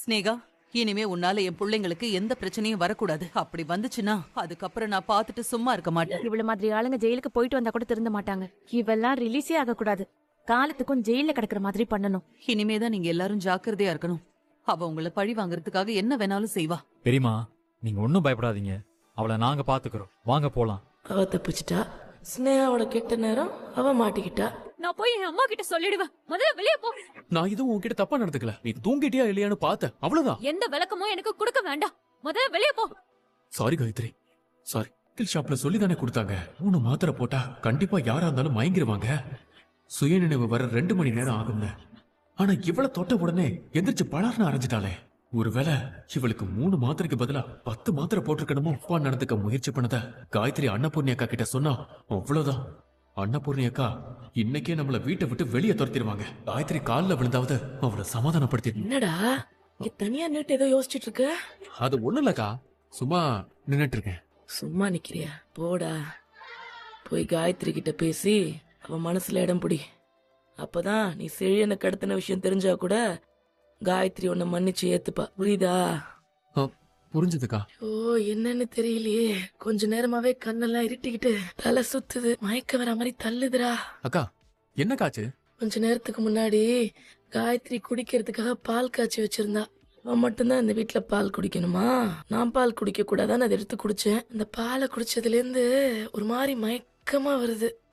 ஸ்னேகா, இனிமே உன்னால என் பிள்ளைங்களுக்கு எந்த பிரச்சனையும் வரக்கூடாது. அப்படி வந்துச்சுன்னா அதுக்கப்புறம் நான் பார்த்துட்டு சும்மா இருக்க மாட்டேன். இவ்வளவு மாதிரி ஆளுங்க ஜெயிலுக்கு போயிட்டு வந்தா கூட திருந்த மாட்டாங்க. இவெல்லாம் ரிலீஸே ஆக கூடாது. காலத்துக்கும் ஜெயில கிடக்குற மாதிரி பண்ணணும். இனிமேதான் நீங்க எல்லாரும் ஜாக்கிரதையா இருக்கணும். அவ உங்களை பழி வாங்குறதுக்காக என்ன வேணாலும் செய்வா. பெரியமா, நீங்க ஒன்னும் பயப்படாதீங்க. அவளை நாங்க பாத்துக்கிறோம். வாங்க போலாம். அவ தப்பிச்சிட்டா. ஸ்னேகாவோட கெட்ட நேரம் அவ மாட்டிக்கிட்டா. நான் போய் என் அம்மா கிட்ட சொல்லிடுவேன். முதல்ல வெளியே போ. நான் இதுவும் உன்கிட்ட தப்பா நடந்துக்கல. நீ தூங்கிட்டியா இல்லையான்னு பார்த்த, அவ்வளவுதான். எந்த விளக்கமும் எனக்கு கொடுக்க வேண்டாம். முதல்ல வெளியே போ. Sorry Gayatri, sorry. மெடிக்கல் ஷாப்ல சொல்லி தானே கொடுத்தாங்க. 3 மாத்திரை போட்டா கண்டிப்பா யாரா இருந்தாலும் மயங்கிருவாங்க. சுயநினைவு வர 2 மணி நேரம் ஆகும்னு. ஆனா இவளை தொட்ட உடனே எந்திரிச்சு பலார்னு அரைஞ்சிட்டாளே. ஒருவேளை இவளுக்கு 3 மாத்திரைக்கு பதிலா 10 மாத்திரை போட்டிருக்கணுமோ. அப்பா நடந்துக்க முயற்சி பண்ணத காயத்ரி அன்னபூர்ணி அக்கா கிட்ட சொன்னா அவ்வளவுதான். அன்னபூர்ணி அக்கா இன்னைக்கே நம்மள வீட்டை விட்டு வெளியே துரத்திடுவாங்க. காயத்ரி காலில் விழுந்தாவது அவளை சமாதானப்படுத்தி. என்னடா இங்க தனியா நின்று ஏதோ யோசிச்சுட்டு இருக்க? அது ஒண்ணும் இல்லக்கா, சும்மா நின்னுட்டு இருக்கேன். சும்மா நிக்கிறியா? போடா, போய் காயத்ரி கிட்ட பேசி அவ மனசுல இடம் பிடி. அப்பதான் நீ செழியனை கடத்தின விஷயம் தெரிஞ்சா கூட காயத்ரி உன்னை மன்னிச்சு ஏத்துப்பா. புரியுதா? புரிஞ்சுதுக்கா. ஓ, என்னன்னு தெரியலையே. கொஞ்ச நேரமாவே கண்ணெல்லாம் இருட்டிக்கிட்டு தலை சுத்துது, மயக்க வர மாதிரி தள்ளுதுடா. அக்கா, என்ன காச்சு? கொஞ்ச நேரத்துக்கு முன்னாடி காயத்ரி குடிக்கிறதுக்காக பால் காய்ச்சி வச்சிருந்தா. அவன் மட்டும்தான் இந்த வீட்டுல பால் குடிக்கணுமா? நான் பால் குடிக்க கூடாதான்னு அதை எடுத்து குடிச்சேன். அந்த பாலை குடிச்சதுல இருந்து ஒரு மாதிரி மயக்கமா வருது.